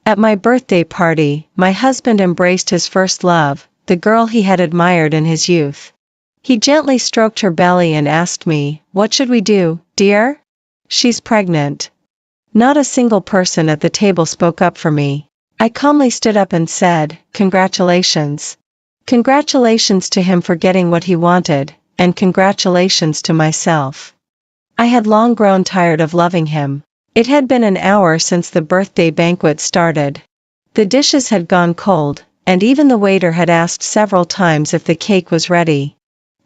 At my birthday party, my husband embraced his first love, the girl he had admired in his youth. He gently stroked her belly and asked me, "What should we do, dear?" "She's pregnant." Not a single person at the table spoke up for me. I calmly stood up and said, "Congratulations." Congratulations to him for getting what he wanted, and congratulations to myself. I had long grown tired of loving him. It had been an hour since the birthday banquet started. The dishes had gone cold, and even the waiter had asked several times if the cake was ready.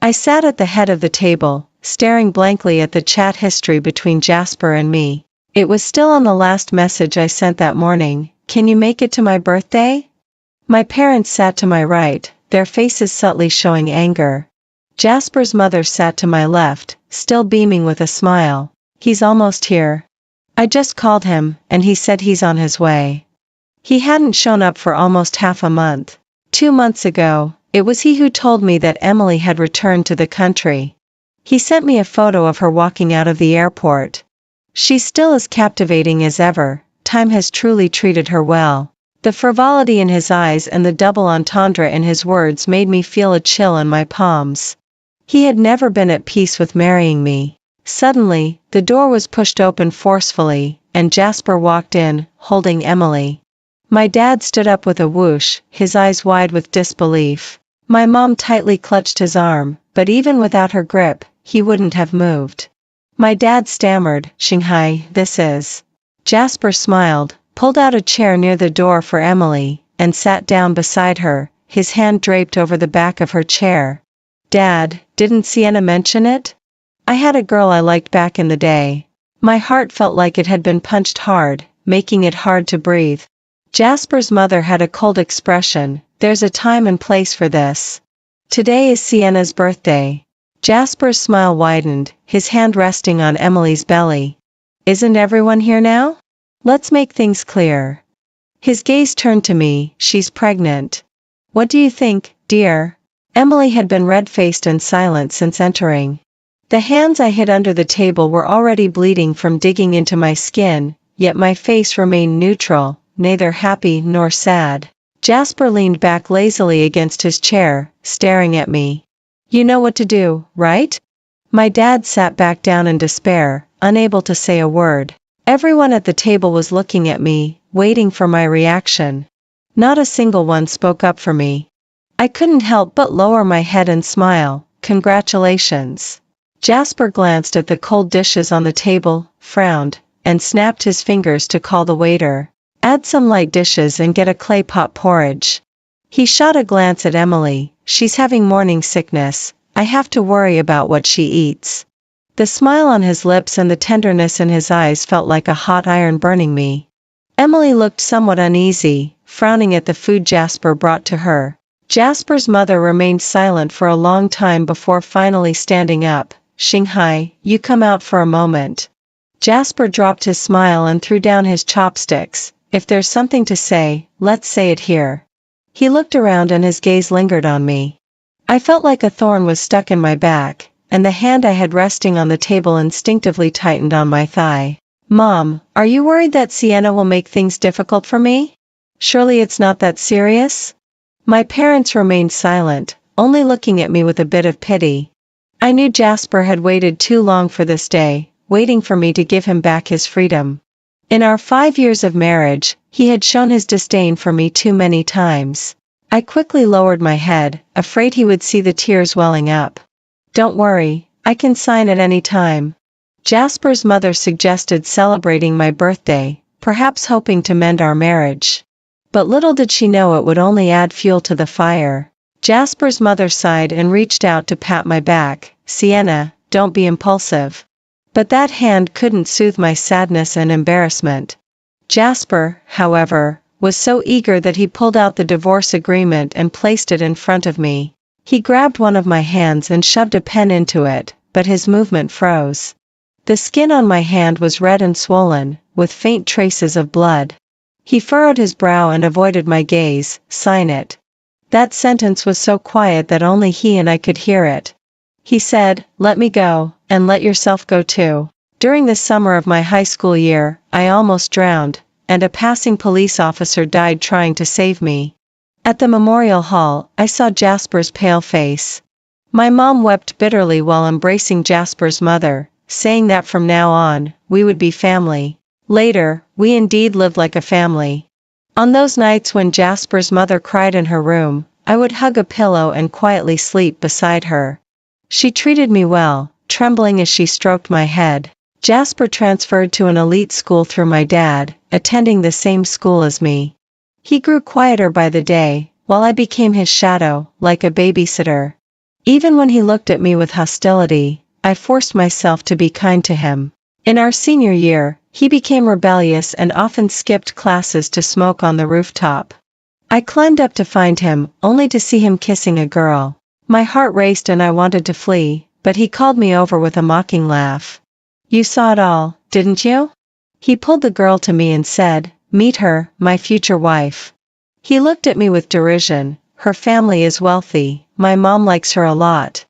I sat at the head of the table, staring blankly at the chat history between Jasper and me. It was still on the last message I sent that morning. "Can you make it to my birthday?" My parents sat to my right, their faces subtly showing anger. Jasper's mother sat to my left, still beaming with a smile. "He's almost here. I just called him, and he said he's on his way." He hadn't shown up for almost half a month. 2 months ago, it was he who told me that Emily had returned to the country. He sent me a photo of her walking out of the airport. She's still as captivating as ever. Time has truly treated her well. The frivolity in his eyes and the double entendre in his words made me feel a chill in my palms. He had never been at peace with marrying me. Suddenly, the door was pushed open forcefully, and Jasper walked in, holding Emily. My dad stood up with a whoosh, his eyes wide with disbelief. My mom tightly clutched his arm, but even without her grip, he wouldn't have moved. My dad stammered, "Shanghai, this is." Jasper smiled, pulled out a chair near the door for Emily, and sat down beside her, his hand draped over the back of her chair. "Dad, didn't Sienna mention it? I had a girl I liked back in the day." My heart felt like it had been punched hard, making it hard to breathe. Jasper's mother had a cold expression. "There's a time and place for this. Today is Sienna's birthday." Jasper's smile widened, his hand resting on Emily's belly. "Isn't everyone here now? Let's make things clear." His gaze turned to me. "She's pregnant. What do you think, dear?" Emily had been red-faced and silent since entering. The hands I hid under the table were already bleeding from digging into my skin, yet my face remained neutral, neither happy nor sad. Jasper leaned back lazily against his chair, staring at me. "You know what to do, right?" My dad sat back down in despair, unable to say a word. Everyone at the table was looking at me, waiting for my reaction. Not a single one spoke up for me. I couldn't help but lower my head and smile. "Congratulations." Jasper glanced at the cold dishes on the table, frowned, and snapped his fingers to call the waiter. "Add some light dishes and get a clay pot porridge." He shot a glance at Emily. "She's having morning sickness. I have to worry about what she eats." The smile on his lips and the tenderness in his eyes felt like a hot iron burning me. Emily looked somewhat uneasy, frowning at the food Jasper brought to her. Jasper's mother remained silent for a long time before finally standing up. "Shanghai, you come out for a moment." Jasper dropped his smile and threw down his chopsticks. "If there's something to say, let's say it here." He looked around and his gaze lingered on me. I felt like a thorn was stuck in my back, and the hand I had resting on the table instinctively tightened on my thigh. "Mom, are you worried that Sienna will make things difficult for me? Surely it's not that serious?" My parents remained silent, only looking at me with a bit of pity. I knew Jasper had waited too long for this day, waiting for me to give him back his freedom. In our 5 years of marriage, he had shown his disdain for me too many times. I quickly lowered my head, afraid he would see the tears welling up. "Don't worry, I can sign at any time." Jasper's mother suggested celebrating my birthday, perhaps hoping to mend our marriage. But little did she know it would only add fuel to the fire. Jasper's mother sighed and reached out to pat my back. "Sienna, don't be impulsive." But that hand couldn't soothe my sadness and embarrassment. Jasper, however, was so eager that he pulled out the divorce agreement and placed it in front of me. He grabbed one of my hands and shoved a pen into it, but his movement froze. The skin on my hand was red and swollen, with faint traces of blood. He furrowed his brow and avoided my gaze. "Sign it." That sentence was so quiet that only he and I could hear it. He said, "Let me go, and let yourself go too." During the summer of my high school year, I almost drowned. and a passing police officer died trying to save me. At the memorial hall, I saw Jasper's pale face. My mom wept bitterly while embracing Jasper's mother, saying that from now on, we would be family. Later, we indeed lived like a family. On those nights when Jasper's mother cried in her room, I would hug a pillow and quietly sleep beside her. She treated me well, trembling as she stroked my head. Jasper transferred to an elite school through my dad, attending the same school as me. He grew quieter by the day, while I became his shadow, like a babysitter. Even when he looked at me with hostility, I forced myself to be kind to him. In our senior year, he became rebellious and often skipped classes to smoke on the rooftop. I climbed up to find him, only to see him kissing a girl. My heart raced and I wanted to flee, but he called me over with a mocking laugh. "You saw it all, didn't you?" He pulled the girl to me and said, "Meet her, my future wife." He looked at me with derision. "Her family is wealthy, my mom likes her a lot."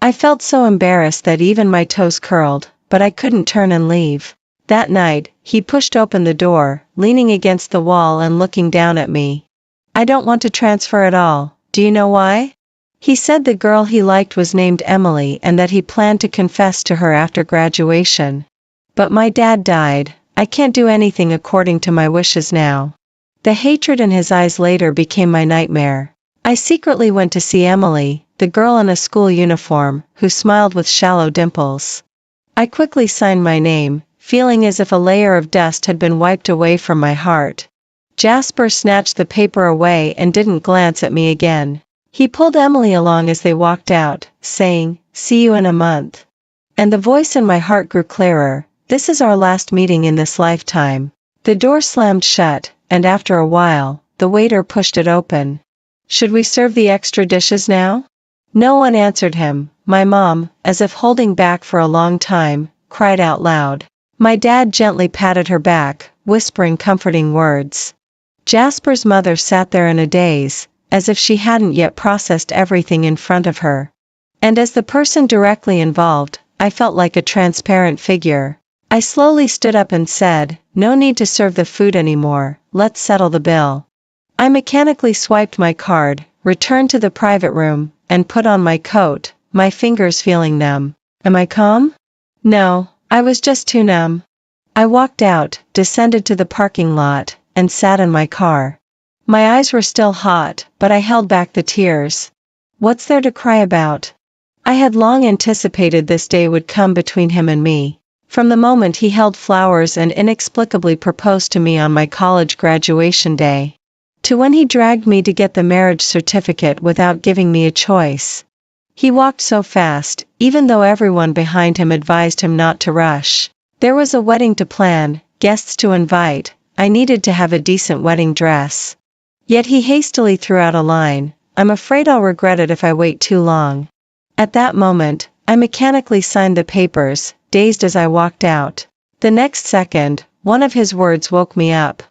I felt so embarrassed that even my toes curled, but I couldn't turn and leave. That night, he pushed open the door, leaning against the wall and looking down at me. "I don't want to transfer at all, do you know why?" He said the girl he liked was named Emily and that he planned to confess to her after graduation. "But my dad died, I can't do anything according to my wishes now." The hatred in his eyes later became my nightmare. I secretly went to see Emily, the girl in a school uniform, who smiled with shallow dimples. I quickly signed my name, feeling as if a layer of dust had been wiped away from my heart. Jasper snatched the paper away and didn't glance at me again. He pulled Emily along as they walked out, saying, "See you in a month." And the voice in my heart grew clearer. "This is our last meeting in this lifetime." The door slammed shut, and after a while, the waiter pushed it open. "Should we serve the extra dishes now?" No one answered him. My mom, as if holding back for a long time, cried out loud. My dad gently patted her back, whispering comforting words. Jasper's mother sat there in a daze, as if she hadn't yet processed everything in front of her. And as the person directly involved, I felt like a transparent figure. I slowly stood up and said, "No need to serve the food anymore, let's settle the bill." I mechanically swiped my card, returned to the private room, and put on my coat, my fingers feeling numb. Am I calm? No, I was just too numb. I walked out, descended to the parking lot, and sat in my car. My eyes were still hot, but I held back the tears. What's there to cry about? I had long anticipated this day would come between him and me. From the moment he held flowers and inexplicably proposed to me on my college graduation day, to when he dragged me to get the marriage certificate without giving me a choice. He walked so fast, even though everyone behind him advised him not to rush. There was a wedding to plan, guests to invite, I needed to have a decent wedding dress. Yet he hastily threw out a line, "I'm afraid I'll regret it if I wait too long." At that moment, I mechanically signed the papers, dazed as I walked out. The next second, one of his words woke me up.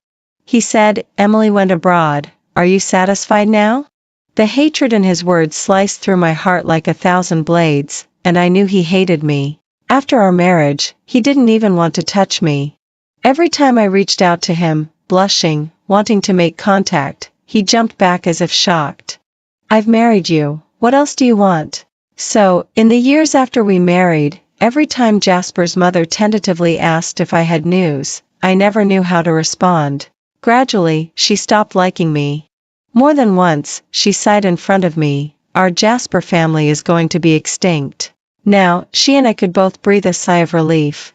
He said, "Emily went abroad, are you satisfied now?" The hatred in his words sliced through my heart like 1,000 blades, and I knew he hated me. After our marriage, he didn't even want to touch me. Every time I reached out to him, blushing, wanting to make contact, he jumped back as if shocked. "I've married you, what else do you want?" So, in the years after we married, every time Jasper's mother tentatively asked if I had news, I never knew how to respond. Gradually, she stopped liking me. More than once, she sighed in front of me, "Our Jasper family is going to be extinct." Now, she and I could both breathe a sigh of relief.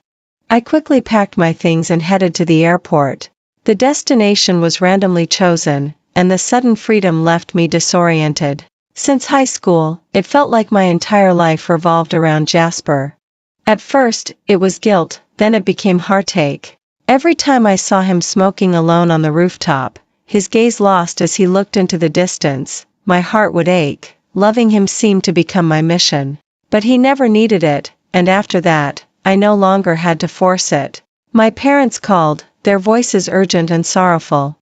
I quickly packed my things and headed to the airport. The destination was randomly chosen, and the sudden freedom left me disoriented. Since high school, it felt like my entire life revolved around Jasper. At first, it was guilt, then it became heartache. Every time I saw him smoking alone on the rooftop, his gaze lost as he looked into the distance, my heart would ache. Loving him seemed to become my mission. But he never needed it, and after that, I no longer had to force it. My parents called, their voices urgent and sorrowful.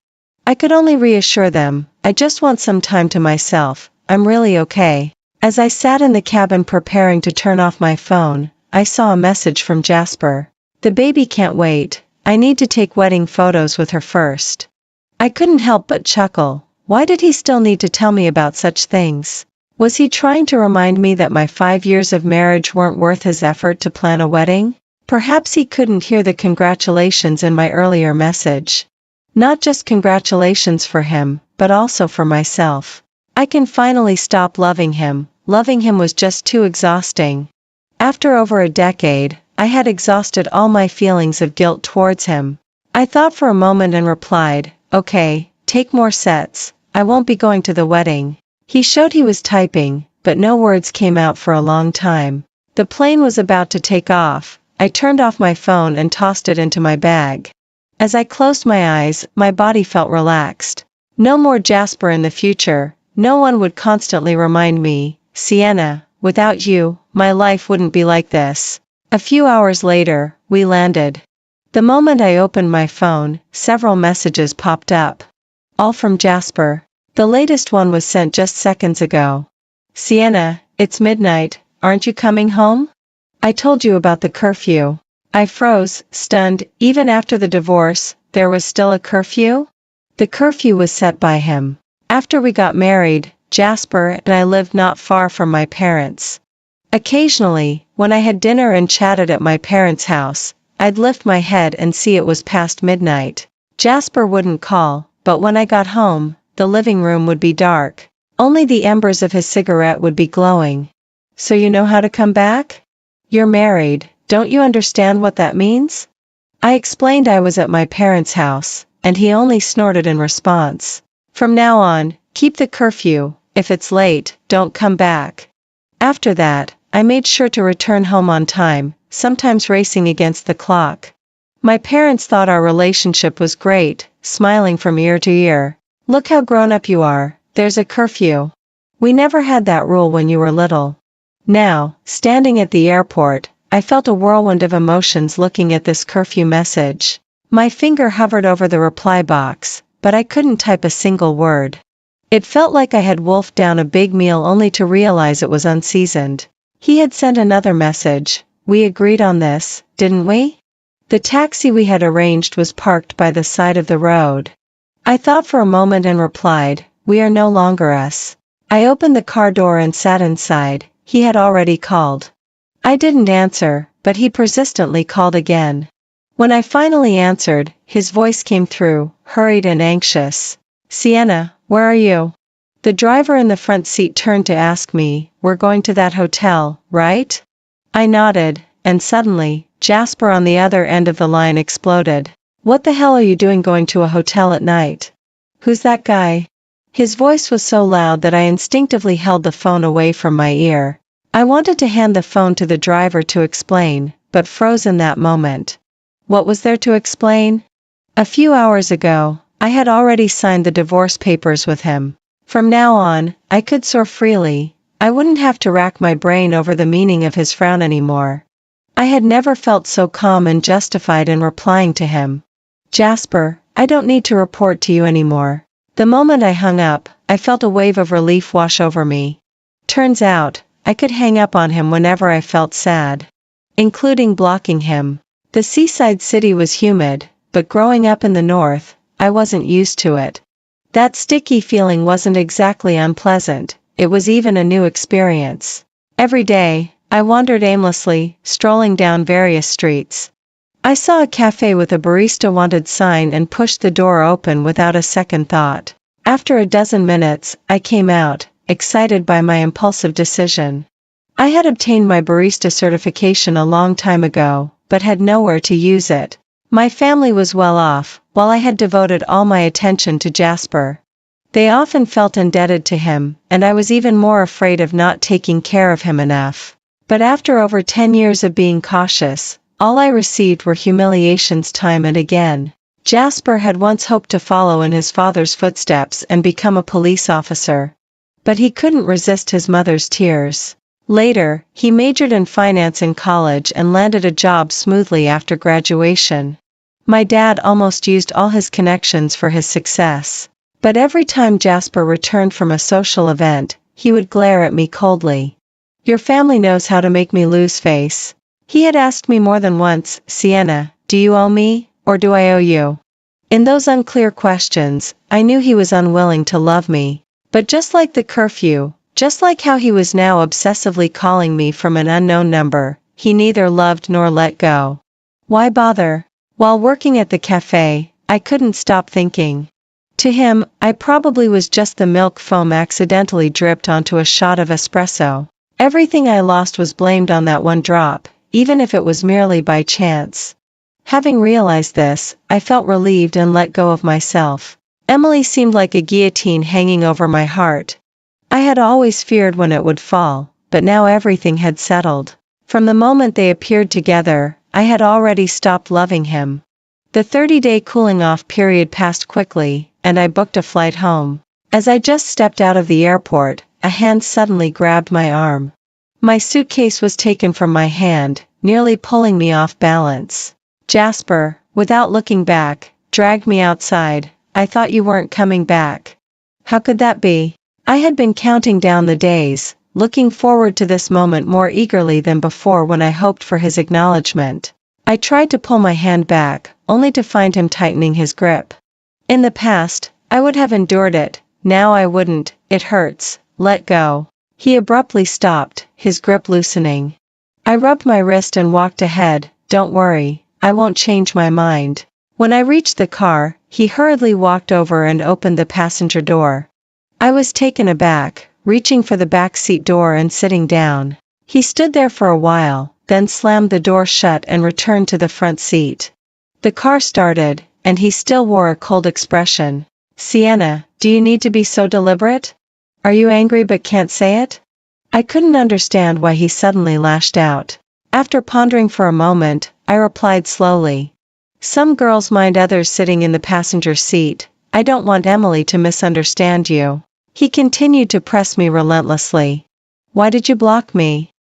I could only reassure them, "I just want some time to myself, I'm really okay." As I sat in the cabin preparing to turn off my phone, I saw a message from Jasper. "The baby can't wait, I need to take wedding photos with her first. I couldn't help but chuckle. Why did he still need to tell me about such things? Was he trying to remind me that my 5 years of marriage weren't worth his effort to plan a wedding? Perhaps he couldn't hear the congratulations in my earlier message. Not just congratulations for him, but also for myself. I can finally stop loving him. Loving him was just too exhausting. After over a decade, I had exhausted all my feelings of guilt towards him. I thought for a moment and replied, "Okay, take more sets. I won't be going to the wedding." He showed he was typing, but no words came out for a long time. The plane was about to take off. I turned off my phone and tossed it into my bag. As I closed my eyes, my body felt relaxed. No more Jasper in the future. No one would constantly remind me, "Sienna, without you, my life wouldn't be like this." A few hours later, we landed. The moment I opened my phone, several messages popped up. All from Jasper. The latest one was sent just seconds ago. "Sienna, it's midnight, aren't you coming home? I told you about the curfew." I froze, stunned. Even after the divorce, there was still a curfew? The curfew was set by him. After we got married, Jasper and I lived not far from my parents. Occasionally, when I had dinner and chatted at my parents' house, I'd lift my head and see it was past midnight. Jasper wouldn't call, but when I got home, the living room would be dark. Only the embers of his cigarette would be glowing. "So you know how to come back? You're married, don't you understand what that means?" I explained I was at my parents' house, and he only snorted in response. "From now on, keep the curfew. If it's late, don't come back." After that, I made sure to return home on time, sometimes racing against the clock. My parents thought our relationship was great, smiling from ear to ear. "Look how grown up you are, there's a curfew. We never had that rule when you were little." Now, standing at the airport, I felt a whirlwind of emotions looking at this curfew message. My finger hovered over the reply box, but I couldn't type a single word. It felt like I had wolfed down a big meal only to realize it was unseasoned. He had sent another message. "We agreed on this, didn't we?" The taxi we had arranged was parked by the side of the road. I thought for a moment and replied, "We are no longer us." I opened the car door and sat inside. He had already called. I didn't answer, but he persistently called again. When I finally answered, his voice came through, hurried and anxious. "Sienna, where are you?" The driver in the front seat turned to ask me, "We're going to that hotel, right?" I nodded, and suddenly, Jasper on the other end of the line exploded. "What the hell are you doing going to a hotel at night? Who's that guy?" His voice was so loud that I instinctively held the phone away from my ear. I wanted to hand the phone to the driver to explain, but froze in that moment. What was there to explain? A few hours ago, I had already signed the divorce papers with him. From now on, I could soar freely. I wouldn't have to rack my brain over the meaning of his frown anymore. I had never felt so calm and justified in replying to him. "Jasper, I don't need to report to you anymore." The moment I hung up, I felt a wave of relief wash over me. Turns out, I could hang up on him whenever I felt sad. Including blocking him. The seaside city was humid, but growing up in the north, I wasn't used to it. That sticky feeling wasn't exactly unpleasant, it was even a new experience. Every day, I wandered aimlessly, strolling down various streets. I saw a cafe with a barista wanted sign and pushed the door open without a second thought. After a dozen minutes, I came out, excited by my impulsive decision. I had obtained my barista certification a long time ago, but had nowhere to use it. My family was well off, while I had devoted all my attention to Jasper. They often felt indebted to him, and I was even more afraid of not taking care of him enough. But after over 10 years of being cautious, all I received were humiliations time and again. Jasper had once hoped to follow in his father's footsteps and become a police officer. But he couldn't resist his mother's tears. Later, he majored in finance in college and landed a job smoothly after graduation. My dad almost used all his connections for his success. But every time Jasper returned from a social event, he would glare at me coldly. "Your family knows how to make me lose face." He had asked me more than once, "Sienna, do you owe me? or do I owe you? In those unclear questions, I knew he was unwilling to love me. But just like the curfew, just like how he was now obsessively calling me from an unknown number, he neither loved nor let go. Why bother? While working at the cafe, I couldn't stop thinking. To him, I probably was just the milk foam accidentally dripped onto a shot of espresso. Everything I lost was blamed on that one drop, even if it was merely by chance. Having realized this, I felt relieved and let go of myself. Emily seemed like a guillotine hanging over my heart. I had always feared when it would fall, but now everything had settled. From the moment they appeared together, I had already stopped loving him. The 30-day cooling-off period passed quickly, and I booked a flight home. As I just stepped out of the airport, a hand suddenly grabbed my arm. My suitcase was taken from my hand, nearly pulling me off balance. Jasper, without looking back, dragged me outside. I thought you weren't coming back. How could that be? I had been counting down the days, looking forward to this moment more eagerly than before when I hoped for his acknowledgement. I tried to pull my hand back, only to find him tightening his grip. In the past, I would have endured it, now I wouldn't. It hurts. Let go. He abruptly stopped, his grip loosening. I rubbed my wrist and walked ahead. Don't worry, I won't change my mind. When I reached the car, he hurriedly walked over and opened the passenger door. I was taken aback, reaching for the back seat door and sitting down. He stood there for a while, then slammed the door shut and returned to the front seat. The car started, and he still wore a cold expression. Sienna, do you need to be so deliberate? Are you angry but can't say it? I couldn't understand why he suddenly lashed out. After pondering for a moment, I replied slowly. Some girls mind others sitting in the passenger seat. I don't want Emily to misunderstand you. He continued to press me relentlessly. Why did you block me?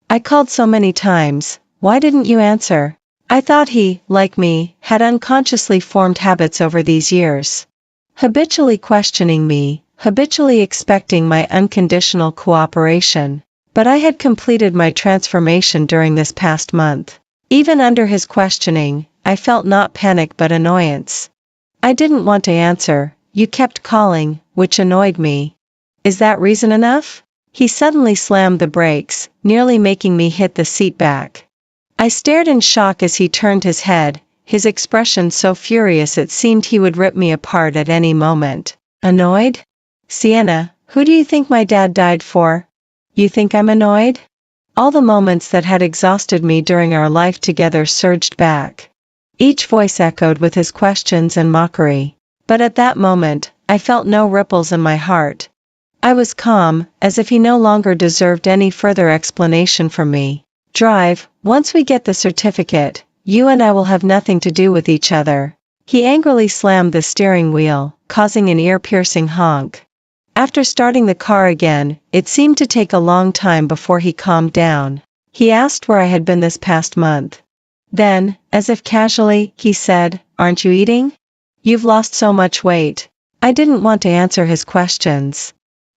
I called so many times. Why didn't you answer? I thought he, like me, had unconsciously formed habits over these years. Habitually questioning me, habitually expecting my unconditional cooperation. But I had completed my transformation during this past month. Even under his questioning, I felt not panic but annoyance. I didn't want to answer. You kept calling, which annoyed me. Is that reason enough? He suddenly slammed the brakes, nearly making me hit the seat back. I stared in shock as he turned his head, his expression so furious it seemed he would rip me apart at any moment. Annoyed? Sienna, who do you think my dad died for? You think I'm annoyed? All the moments that had exhausted me during our life together surged back. Each voice echoed with his questions and mockery. But at that moment, I felt no ripples in my heart. I was calm, as if he no longer deserved any further explanation from me. Drive, once we get the certificate, you and I will have nothing to do with each other. He angrily slammed the steering wheel, causing an ear-piercing honk. After starting the car again, it seemed to take a long time before he calmed down. He asked where I had been this past month. Then, as if casually, he said, "Aren't you eating? You've lost so much weight." I didn't want to answer his questions.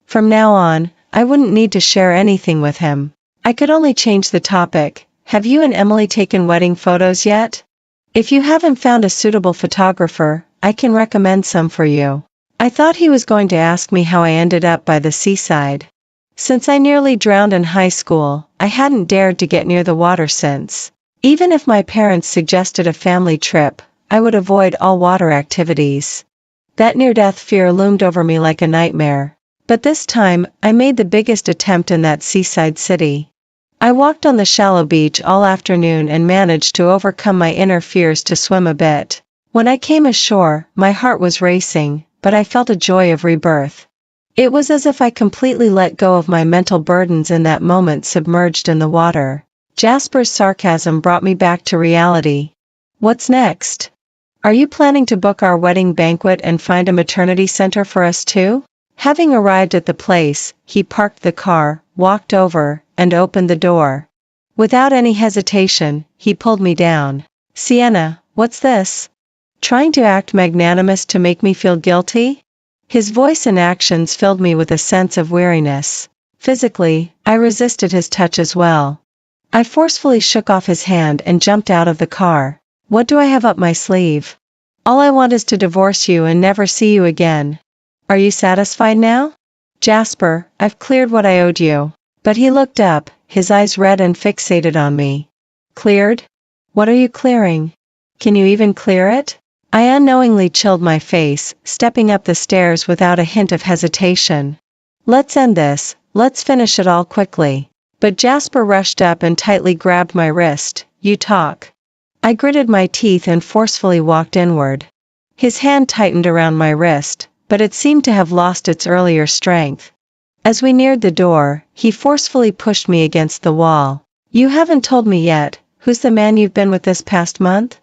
From now on, I wouldn't need to share anything with him. I could only change the topic. Have you and Emily taken wedding photos yet? If you haven't found a suitable photographer, I can recommend some for you. I thought he was going to ask me how I ended up by the seaside. Since I nearly drowned in high school, I hadn't dared to get near the water since. Even if my parents suggested a family trip, I would avoid all water activities. That near-death fear loomed over me like a nightmare. But this time, I made the biggest attempt in that seaside city. I walked on the shallow beach all afternoon and managed to overcome my inner fears to swim a bit. When I came ashore, my heart was racing, but I felt a joy of rebirth. It was as if I completely let go of my mental burdens in that moment submerged in the water. Jasper's sarcasm brought me back to reality. What's next? Are you planning to book our wedding banquet and find a maternity center for us too? Having arrived at the place, he parked the car, walked over, and opened the door. Without any hesitation, he pulled me down. Sienna, what's this? Trying to act magnanimous to make me feel guilty? His voice and actions filled me with a sense of weariness. Physically, I resisted his touch as well. I forcefully shook off his hand and jumped out of the car. What do I have up my sleeve? All I want is to divorce you and never see you again. Are you satisfied now? Jasper, I've cleared what I owed you. But he looked up, his eyes red and fixated on me. Cleared? What are you clearing? Can you even clear it? I unknowingly chilled my face, stepping up the stairs without a hint of hesitation. Let's end this, let's finish it all quickly. But Jasper rushed up and tightly grabbed my wrist. You talk. I gritted my teeth and forcefully walked inward. His hand tightened around my wrist, but it seemed to have lost its earlier strength. As we neared the door, he forcefully pushed me against the wall. You haven't told me yet, who's the man you've been with this past month?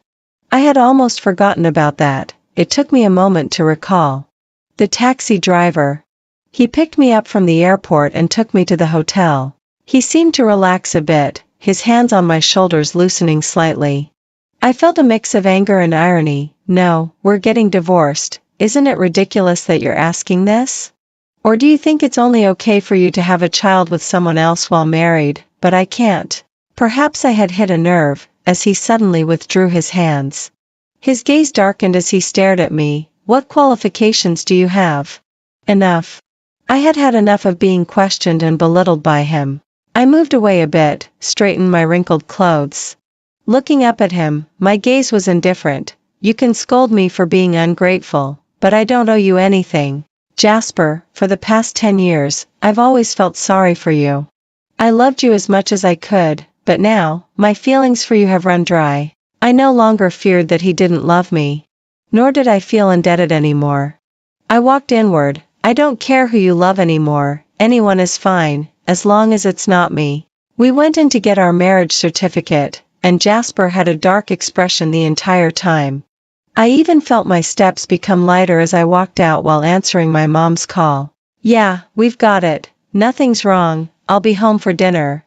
I had almost forgotten about that. It took me a moment to recall. The taxi driver. He picked me up from the airport and took me to the hotel. He seemed to relax a bit, his hands on my shoulders loosening slightly. I felt a mix of anger and irony. No, we're getting divorced. Isn't it ridiculous that you're asking this? Or do you think it's only okay for you to have a child with someone else while married, but I can't? Perhaps I had hit a nerve, as he suddenly withdrew his hands. His gaze darkened as he stared at me. What qualifications do you have? Enough. I had had enough of being questioned and belittled by him. I moved away a bit, straightened my wrinkled clothes. Looking up at him, my gaze was indifferent. You can scold me for being ungrateful, but I don't owe you anything. Jasper, for the past 10 years, I've always felt sorry for you. I loved you as much as I could, but now, my feelings for you have run dry. I no longer feared that he didn't love me. Nor did I feel indebted anymore. I walked inward. I don't care who you love anymore, anyone is fine, as long as it's not me. We went in to get our marriage certificate, and Jasper had a dark expression the entire time. I even felt my steps become lighter as I walked out while answering my mom's call. Yeah, we've got it. Nothing's wrong, I'll be home for dinner.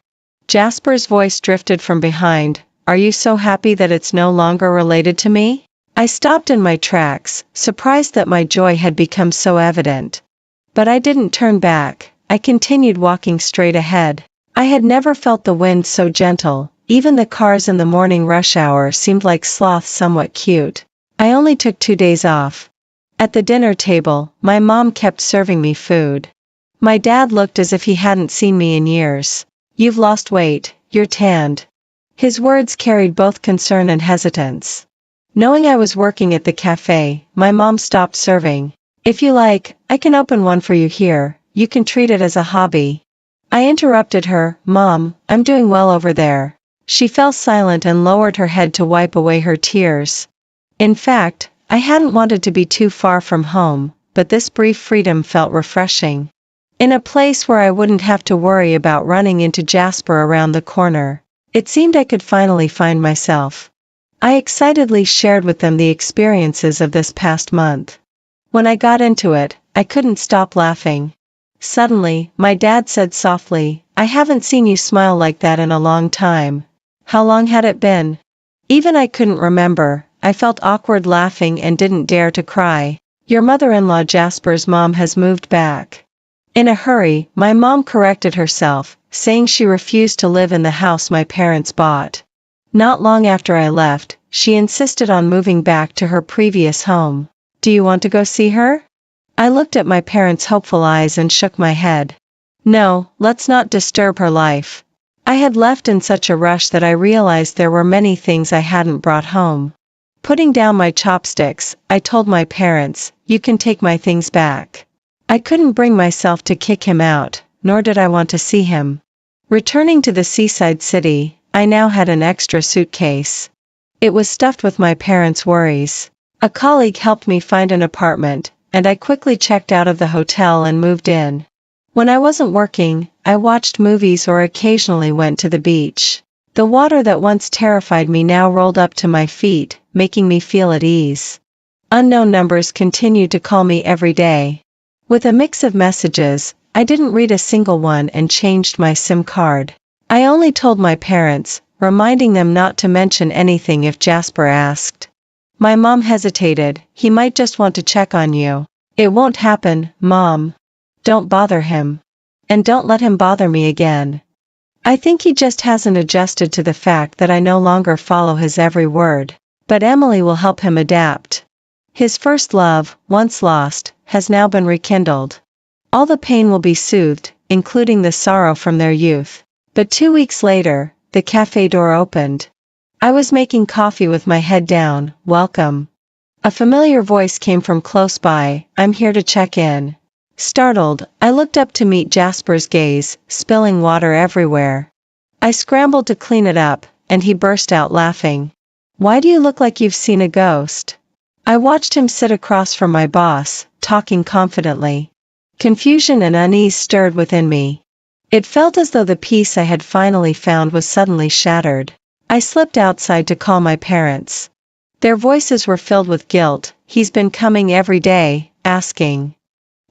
Jasper's voice drifted from behind. Are you so happy that it's no longer related to me? I stopped in my tracks, surprised that my joy had become so evident. But I didn't turn back. I continued walking straight ahead. I had never felt the wind so gentle. Even the cars in the morning rush hour seemed like sloths somewhat cute. I only took 2 days off. At the dinner table, my mom kept serving me food. My dad looked as if he hadn't seen me in years. You've lost weight, you're tanned. His words carried both concern and hesitance. Knowing I was working at the cafe, my mom stopped serving. If you like, I can open one for you here, you can treat it as a hobby. I interrupted her. Mom, I'm doing well over there. She fell silent and lowered her head to wipe away her tears. In fact, I hadn't wanted to be too far from home, but this brief freedom felt refreshing. In a place where I wouldn't have to worry about running into Jasper around the corner, it seemed I could finally find myself. I excitedly shared with them the experiences of this past month. When I got into it, I couldn't stop laughing. Suddenly, my dad said softly, I haven't seen you smile like that in a long time. How long had it been? Even I couldn't remember. I felt awkward laughing and didn't dare to cry. Your mother-in-law Jasper's mom has moved back. In a hurry, my mom corrected herself, saying she refused to live in the house my parents bought. Not long after I left, she insisted on moving back to her previous home. Do you want to go see her? I looked at my parents' hopeful eyes and shook my head. No, let's not disturb her life. I had left in such a rush that I realized there were many things I hadn't brought home. Putting down my chopsticks, I told my parents, you can take my things back. I couldn't bring myself to kick him out, nor did I want to see him. Returning to the seaside city, I now had an extra suitcase. It was stuffed with my parents' worries. A colleague helped me find an apartment, and I quickly checked out of the hotel and moved in. When I wasn't working, I watched movies or occasionally went to the beach. The water that once terrified me now rolled up to my feet, making me feel at ease. Unknown numbers continued to call me every day. With a mix of messages, I didn't read a single one and changed my SIM card. I only told my parents, reminding them not to mention anything if Jasper asked. My mom hesitated. He might just want to check on you. It won't happen, Mom. Don't bother him. And don't let him bother me again. I think he just hasn't adjusted to the fact that I no longer follow his every word. But Emily will help him adapt. His first love, once lost, has now been rekindled. All the pain will be soothed, including the sorrow from their youth. But 2 weeks later, the cafe door opened. I was making coffee with my head down. Welcome. A familiar voice came from close by. I'm here to check in. Startled, I looked up to meet Jasper's gaze, spilling water everywhere. I scrambled to clean it up, and he burst out laughing. Why do you look like you've seen a ghost? I watched him sit across from my boss, talking confidently. Confusion and unease stirred within me. It felt as though the peace I had finally found was suddenly shattered. I slipped outside to call my parents. Their voices were filled with guilt. He's been coming every day, asking.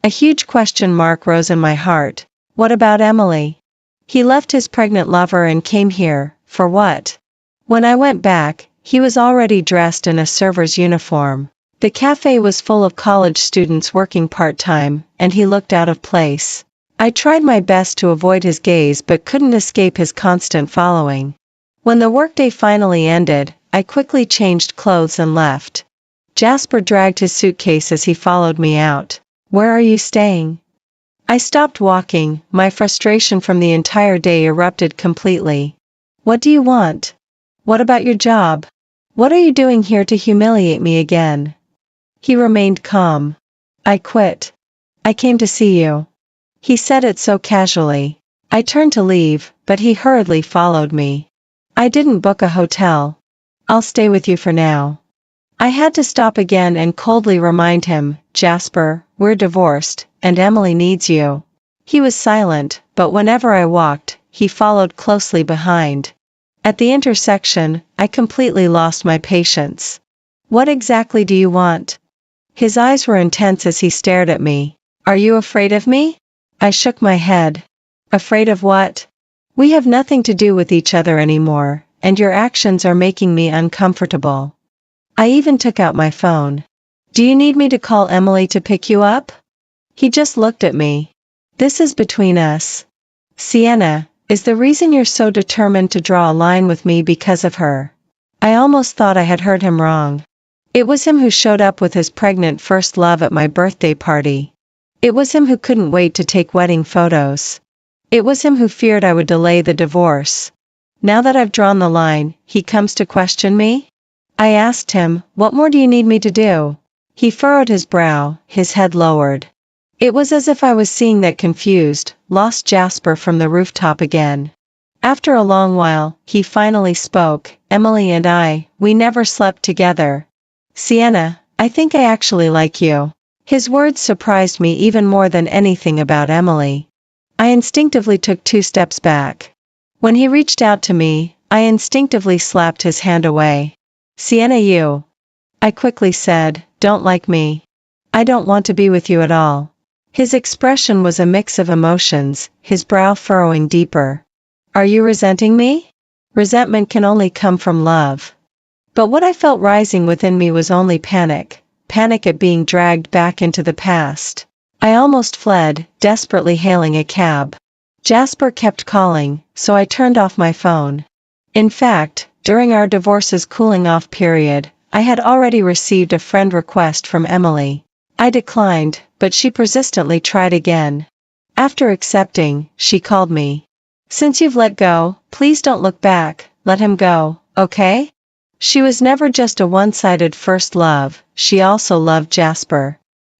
A huge question mark rose in my heart. What about Emily? He left his pregnant lover and came here, for what? When I went back, he was already dressed in a server's uniform. The cafe was full of college students working part-time, and he looked out of place. I tried my best to avoid his gaze but couldn't escape his constant following. When the workday finally ended, I quickly changed clothes and left. Jasper dragged his suitcase as he followed me out. Where are you staying? I stopped walking, my frustration from the entire day erupted completely. What do you want? What about your job? What are you doing here to humiliate me again? He remained calm. I quit. I came to see you. He said it so casually. I turned to leave, but he hurriedly followed me. I didn't book a hotel. I'll stay with you for now. I had to stop again and coldly remind him, Jasper, we're divorced, and Emily needs you. He was silent, but whenever I walked, he followed closely behind. At the intersection, I completely lost my patience. What exactly do you want? His eyes were intense as he stared at me. Are you afraid of me? I shook my head. Afraid of what? We have nothing to do with each other anymore, and your actions are making me uncomfortable. I even took out my phone. Do you need me to call Emily to pick you up? He just looked at me. This is between us. Sienna, is the reason you're so determined to draw a line with me because of her? I almost thought I had heard him wrong. It was him who showed up with his pregnant first love at my birthday party. It was him who couldn't wait to take wedding photos. It was him who feared I would delay the divorce. Now that I've drawn the line, he comes to question me? I asked him, what more do you need me to do? He furrowed his brow, his head lowered. It was as if I was seeing that confused, lost Jasper from the rooftop again. After a long while, he finally spoke. Emily and I, we never slept together. Sienna, I think I actually like you. His words surprised me even more than anything about Emily. I instinctively took 2 steps back. When he reached out to me, I instinctively slapped his hand away. Sienna, you. I quickly said, don't like me. I don't want to be with you at all. His expression was a mix of emotions, his brow furrowing deeper. Are you resenting me? Resentment can only come from love. But what I felt rising within me was only panic at being dragged back into the past. I almost fled, desperately hailing a cab. Jasper kept calling, so I turned off my phone. In fact, during our divorce's cooling-off period, I had already received a friend request from Emily. I declined, but she persistently tried again. After accepting, she called me. Since you've let go, please don't look back, let him go, okay? She was never just a one-sided first love, she also loved Jasper.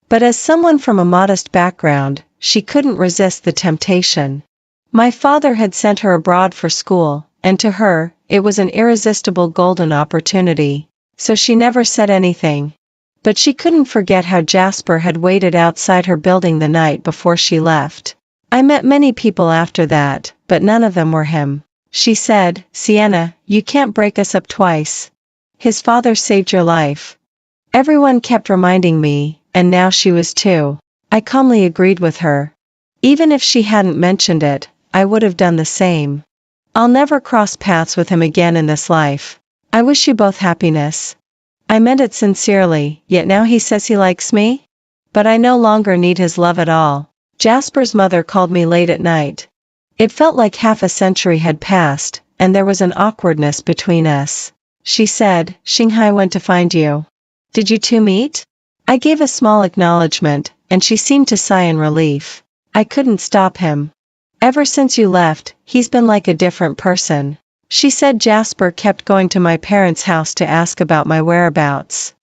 But as someone from a modest background, she couldn't resist the temptation. My father had sent her abroad for school, and to her, it was an irresistible golden opportunity, so she never said anything. But she couldn't forget how Jasper had waited outside her building the night before she left. I met many people after that, but none of them were him. She said, Sienna, you can't break us up twice. His father saved your life. Everyone kept reminding me, and now she was too. I calmly agreed with her. Even if she hadn't mentioned it, I would have done the same. I'll never cross paths with him again in this life. I wish you both happiness. I meant it sincerely, yet now he says he likes me? But I no longer need his love at all. Jasper's mother called me late at night. It felt like half a century had passed, and there was an awkwardness between us. She said, Shanghai went to find you. Did you two meet? I gave a small acknowledgement, and she seemed to sigh in relief. I couldn't stop him. Ever since you left, he's been like a different person. She said Jasper kept going to my parents' house to ask about my whereabouts.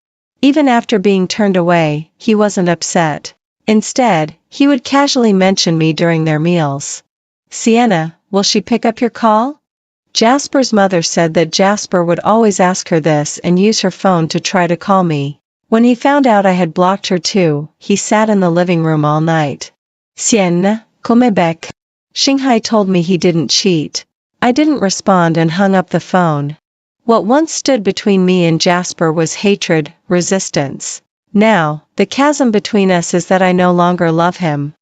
Even after being turned away, he wasn't upset. Instead, he would casually mention me during their meals. Sienna, will she pick up your call? Jasper's mother said that Jasper would always ask her this and use her phone to try to call me. When he found out I had blocked her too, he sat in the living room all night. Sienna, come back. Shanghai told me he didn't cheat. I didn't respond and hung up the phone. What once stood between me and Jasper was hatred, resistance. Now, the chasm between us is that I no longer love him.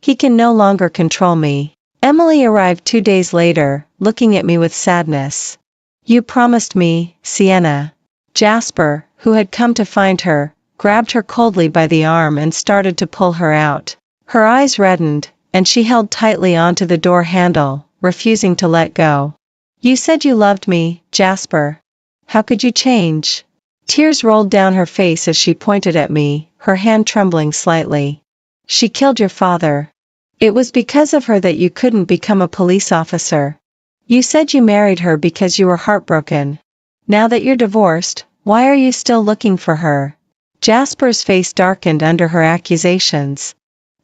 He can no longer control me. Emily arrived 2 days later, looking at me with sadness. You promised me, Sienna. Jasper, who had come to find her, grabbed her coldly by the arm and started to pull her out. Her eyes reddened, and she held tightly onto the door handle, refusing to let go. You said you loved me, Jasper. How could you change? Tears rolled down her face as she pointed at me, her hand trembling slightly. She killed your father. It was because of her that you couldn't become a police officer. You said you married her because you were heartbroken. Now that you're divorced, why are you still looking for her? Jasper's face darkened under her accusations.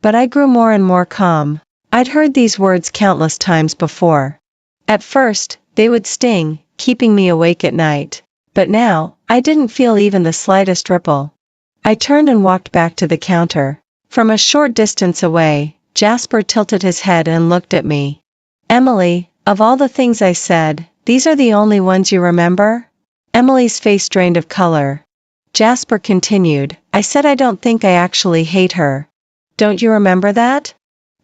But I grew more and more calm. I'd heard these words countless times before. At first, they would sting, keeping me awake at night. But now, I didn't feel even the slightest ripple. I turned and walked back to the counter. From a short distance away, Jasper tilted his head and looked at me. Emily, of all the things I said, these are the only ones you remember? Emily's face drained of color. Jasper continued, I said I don't think I actually hate her. Don't you remember that?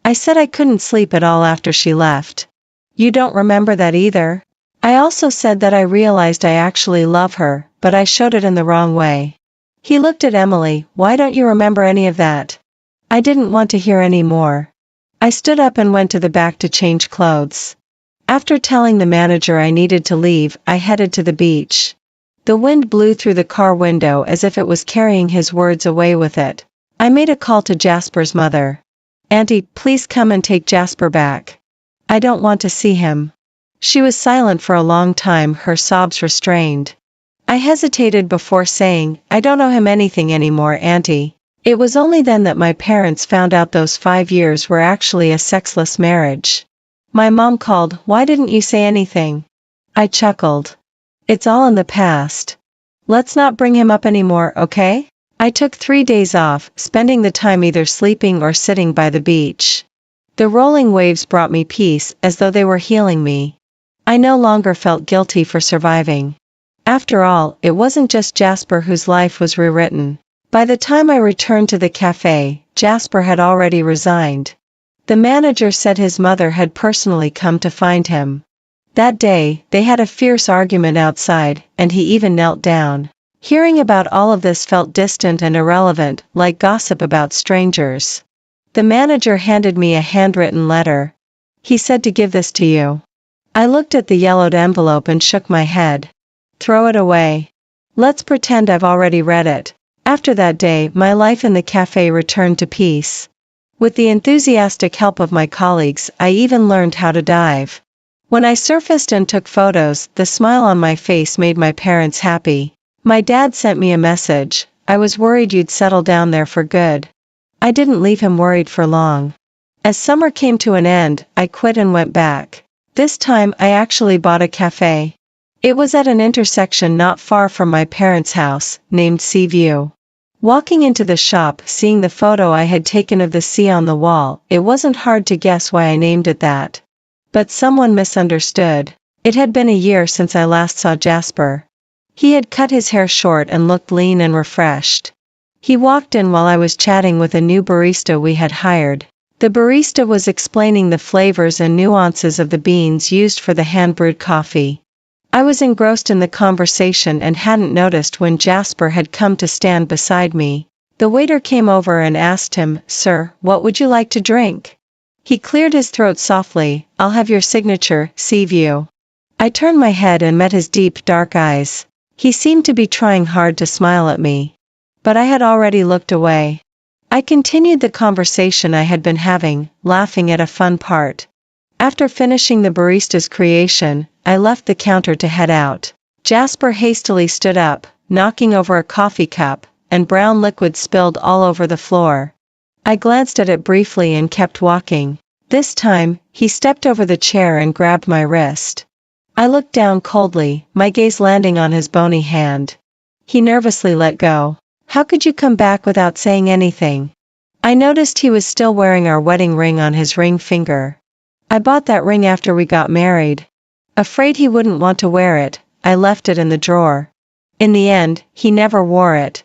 I said I couldn't sleep at all after she left. You don't remember that either? I also said that I realized I actually love her, but I showed it in the wrong way. He looked at Emily, why don't you remember any of that? I didn't want to hear any more. I stood up and went to the back to change clothes. After telling the manager I needed to leave, I headed to the beach. The wind blew through the car window as if it was carrying his words away with it. I made a call to Jasper's mother. Auntie, please come and take Jasper back. I don't want to see him. She was silent for a long time, her sobs restrained. I hesitated before saying, I don't owe him anything anymore, Auntie. It was only then that my parents found out those 5 years were actually a sexless marriage. My mom called, why didn't you say anything? I chuckled. It's all in the past. Let's not bring him up anymore, okay? I took 3 days off, spending the time either sleeping or sitting by the beach. The rolling waves brought me peace, as though they were healing me. I no longer felt guilty for surviving. After all, it wasn't just Jasper whose life was rewritten. By the time I returned to the cafe, Jasper had already resigned. The manager said his mother had personally come to find him. That day, they had a fierce argument outside, and he even knelt down. Hearing about all of this felt distant and irrelevant, like gossip about strangers. The manager handed me a handwritten letter. He said to give this to you. I looked at the yellowed envelope and shook my head. Throw it away. Let's pretend I've already read it. After that day, my life in the cafe returned to peace. With the enthusiastic help of my colleagues, I even learned how to dive. When I surfaced and took photos, the smile on my face made my parents happy. My dad sent me a message, I was worried you'd settle down there for good. I didn't leave him worried for long. As summer came to an end, I quit and went back. This time I actually bought a cafe. It was at an intersection not far from my parents' house, named Sea View. Walking into the shop, seeing the photo I had taken of the sea on the wall, it wasn't hard to guess why I named it that. But someone misunderstood. It had been a year since I last saw Jasper. He had cut his hair short and looked lean and refreshed. He walked in while I was chatting with a new barista we had hired. The barista was explaining the flavors and nuances of the beans used for the hand-brewed coffee. I was engrossed in the conversation and hadn't noticed when Jasper had come to stand beside me. The waiter came over and asked him, Sir, what would you like to drink? He cleared his throat softly, I'll have your signature, Sea View. I turned my head and met his deep, dark eyes. He seemed to be trying hard to smile at me. But I had already looked away. I continued the conversation I had been having, laughing at a fun part. After finishing the barista's creation, I left the counter to head out. Jasper hastily stood up, knocking over a coffee cup, and brown liquid spilled all over the floor. I glanced at it briefly and kept walking. This time, he stepped over the chair and grabbed my wrist. I looked down coldly, my gaze landing on his bony hand. He nervously let go. How could you come back without saying anything? I noticed he was still wearing our wedding ring on his ring finger. I bought that ring after we got married. Afraid he wouldn't want to wear it, I left it in the drawer. In the end, he never wore it.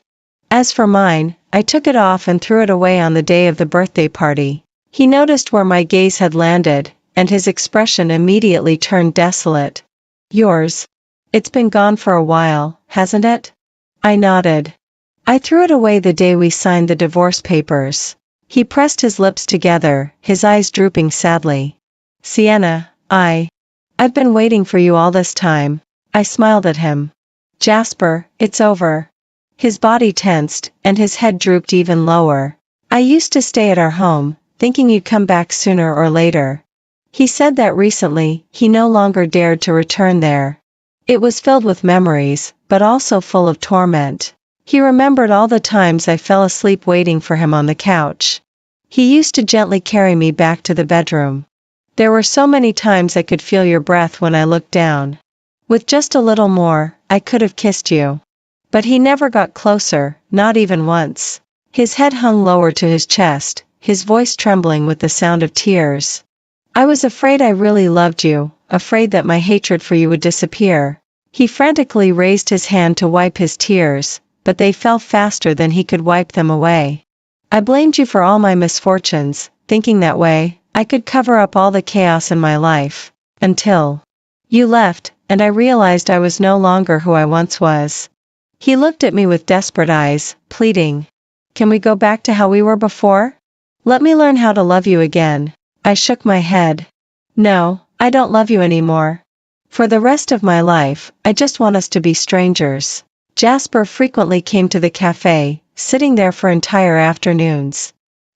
As for mine, I took it off and threw it away on the day of the birthday party. He noticed where my gaze had landed, and his expression immediately turned desolate. Yours? It's been gone for a while, hasn't it? I nodded. I threw it away the day we signed the divorce papers. He pressed his lips together, his eyes drooping sadly. Sienna, I've been waiting for you all this time. I smiled at him. Jasper, it's over. His body tensed, and his head drooped even lower. I used to stay at our home, thinking you'd come back sooner or later. He said that recently, he no longer dared to return there. It was filled with memories, but also full of torment. He remembered all the times I fell asleep waiting for him on the couch. He used to gently carry me back to the bedroom. There were so many times I could feel your breath when I looked down. With just a little more, I could have kissed you. But he never got closer, not even once. His head hung lower to his chest, his voice trembling with the sound of tears. I was afraid I really loved you, afraid that my hatred for you would disappear. He frantically raised his hand to wipe his tears, but they fell faster than he could wipe them away. I blamed you for all my misfortunes, thinking that way, I could cover up all the chaos in my life. Until you left, and I realized I was no longer who I once was. He looked at me with desperate eyes, pleading. Can we go back to how we were before? Let me learn how to love you again. I shook my head. No, I don't love you anymore. For the rest of my life, I just want us to be strangers. Jasper frequently came to the cafe, sitting there for entire afternoons.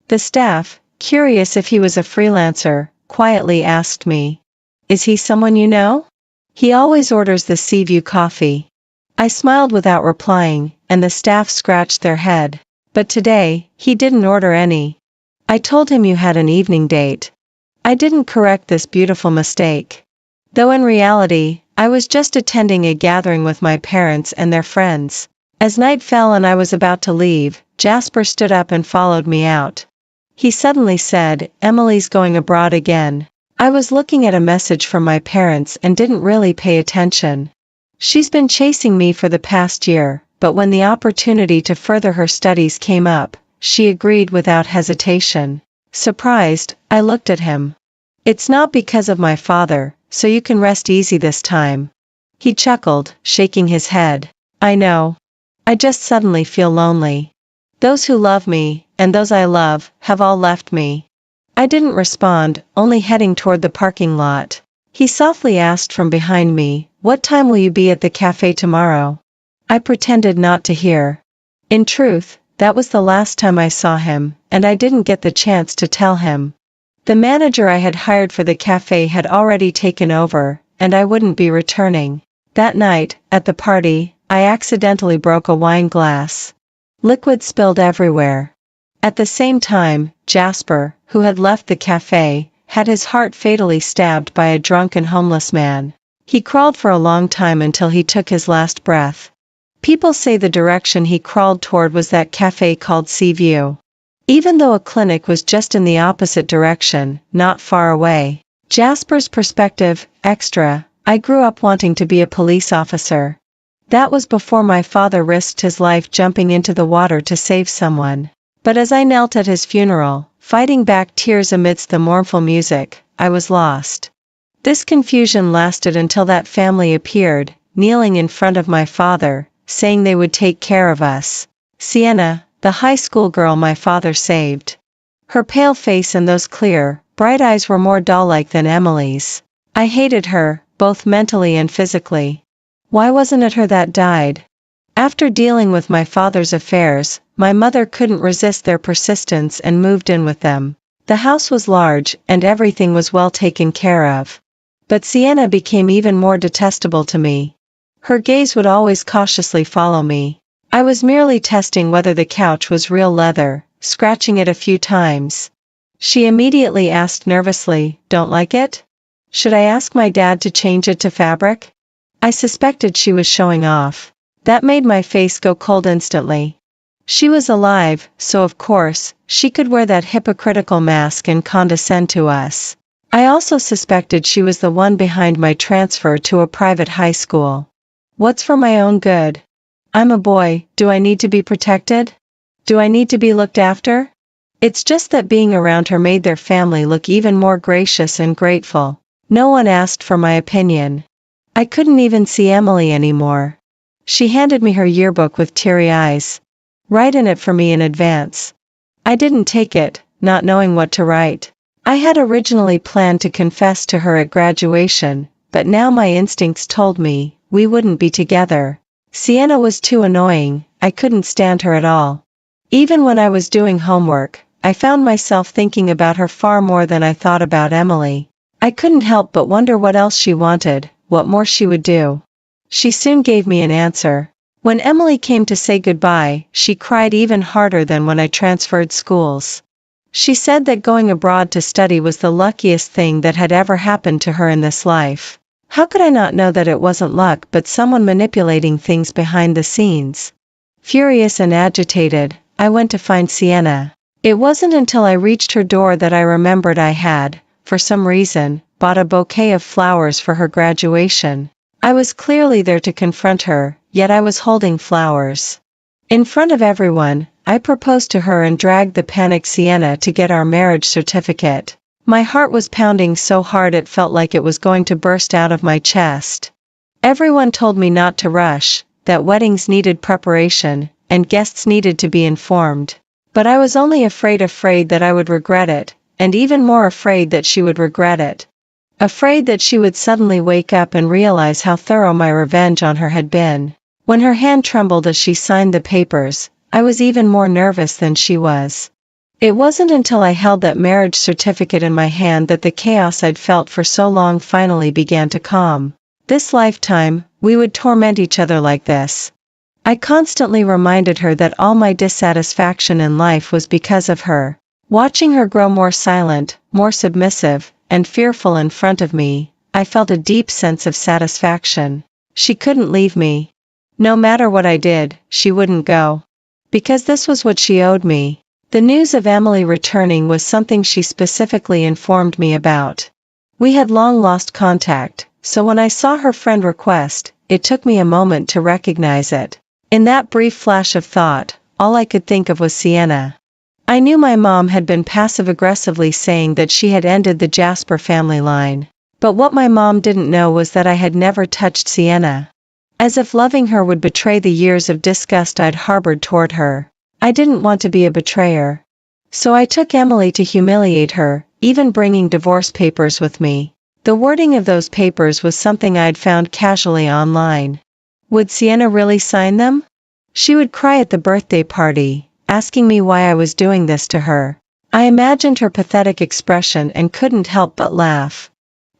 The staff, curious if he was a freelancer, quietly asked me. Is he someone you know? He always orders the sea view coffee. I smiled without replying, and the staff scratched their head. But today, he didn't order any. I told him you had an evening date. I didn't correct this beautiful mistake. Though in reality, I was just attending a gathering with my parents and their friends. As night fell and I was about to leave, Jasper stood up and followed me out. He suddenly said, Emily's going abroad again. I was looking at a message from my parents and didn't really pay attention. She's been chasing me for the past year, but when the opportunity to further her studies came up, she agreed without hesitation. Surprised, I looked at him. It's not because of my father, so you can rest easy this time. He chuckled, shaking his head. I know. I just suddenly feel lonely. Those who love me, and those I love, have all left me. I didn't respond, only heading toward the parking lot. He softly asked from behind me, what time will you be at the cafe tomorrow? I pretended not to hear. In truth, that was the last time I saw him, and I didn't get the chance to tell him. The manager I had hired for the cafe had already taken over, and I wouldn't be returning. That night, at the party, I accidentally broke a wine glass. Liquid spilled everywhere. At the same time, Jasper, who had left the cafe, had his heart fatally stabbed by a drunken homeless man. He crawled for a long time until he took his last breath. People say the direction he crawled toward was that cafe called Sea View. Even though a clinic was just in the opposite direction, not far away. Jasper's perspective, extra, I grew up wanting to be a police officer. That was before my father risked his life jumping into the water to save someone. But as I knelt at his funeral, fighting back tears amidst the mournful music, I was lost. This confusion lasted until that family appeared, kneeling in front of my father, saying they would take care of us. Sienna, the high school girl my father saved. Her pale face and those clear, bright eyes were more doll-like than Emily's. I hated her, both mentally and physically. Why wasn't it her that died? After dealing with my father's affairs, my mother couldn't resist their persistence and moved in with them. The house was large, and everything was well taken care of. But Sienna became even more detestable to me. Her gaze would always cautiously follow me. I was merely testing whether the couch was real leather, scratching it a few times. She immediately asked nervously, "Don't like it? Should I ask my dad to change it to fabric?" I suspected she was showing off. That made my face go cold instantly. She was alive, so of course, she could wear that hypocritical mask and condescend to us. I also suspected she was the one behind my transfer to a private high school. What's for my own good? I'm a boy, do I need to be protected? Do I need to be looked after? It's just that being around her made their family look even more gracious and grateful. No one asked for my opinion. I couldn't even see Emily anymore. She handed me her yearbook with teary eyes. "Write in it for me in advance." I didn't take it, not knowing what to write. I had originally planned to confess to her at graduation, but now my instincts told me we wouldn't be together. Sienna was too annoying, I couldn't stand her at all. Even when I was doing homework, I found myself thinking about her far more than I thought about Emily. I couldn't help but wonder what else she wanted, what more she would do. She soon gave me an answer. When Emily came to say goodbye, she cried even harder than when I transferred schools. She said that going abroad to study was the luckiest thing that had ever happened to her in this life. How could I not know that it wasn't luck but someone manipulating things behind the scenes? Furious and agitated, I went to find Sienna. It wasn't until I reached her door that I remembered I had, for some reason, bought a bouquet of flowers for her graduation. I was clearly there to confront her, yet I was holding flowers. In front of everyone, I proposed to her and dragged the panicked Sienna to get our marriage certificate. My heart was pounding so hard it felt like it was going to burst out of my chest. Everyone told me not to rush, that weddings needed preparation, and guests needed to be informed. But I was only afraid that I would regret it, and even more afraid that she would regret it. Afraid that she would suddenly wake up and realize how thorough my revenge on her had been. When her hand trembled as she signed the papers, I was even more nervous than she was. It wasn't until I held that marriage certificate in my hand that the chaos I'd felt for so long finally began to calm. This lifetime, we would torment each other like this. I constantly reminded her that all my dissatisfaction in life was because of her. Watching her grow more silent, more submissive, and fearful in front of me, I felt a deep sense of satisfaction. She couldn't leave me. No matter what I did, she wouldn't go. Because this was what she owed me. The news of Emily returning was something she specifically informed me about. We had long lost contact, so when I saw her friend request, it took me a moment to recognize it. In that brief flash of thought, all I could think of was Sienna. I knew my mom had been passive-aggressively saying that she had ended the Jasper family line. But what my mom didn't know was that I had never touched Sienna. As if loving her would betray the years of disgust I'd harbored toward her. I didn't want to be a betrayer. So I took Emily to humiliate her, even bringing divorce papers with me. The wording of those papers was something I'd found casually online. Would Sienna really sign them? She would cry at the birthday party, asking me why I was doing this to her. I imagined her pathetic expression and couldn't help but laugh.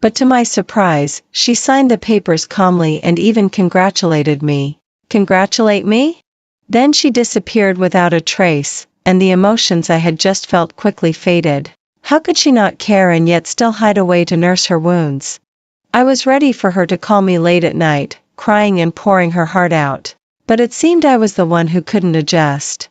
But to my surprise, she signed the papers calmly and even congratulated me. Congratulate me? Then she disappeared without a trace, and the emotions I had just felt quickly faded. How could she not care and yet still hide away to nurse her wounds? I was ready for her to call me late at night, crying and pouring her heart out. But it seemed I was the one who couldn't adjust.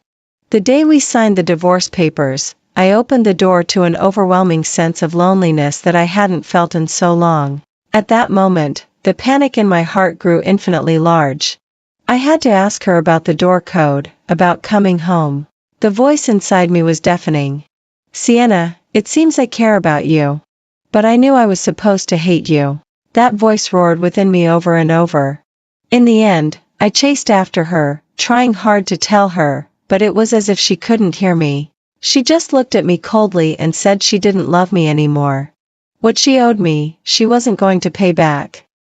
The day we signed the divorce papers, I opened the door to an overwhelming sense of loneliness that I hadn't felt in so long. At that moment, the panic in my heart grew infinitely large. I had to ask her about the door code, about coming home. The voice inside me was deafening. Sienna, it seems I care about you. But I knew I was supposed to hate you. That voice roared within me over and over. In the end, I chased after her, trying hard to tell her, but it was as if she couldn't hear me. She just looked at me coldly and said she didn't love me anymore. What she owed me, she wasn't going to pay back.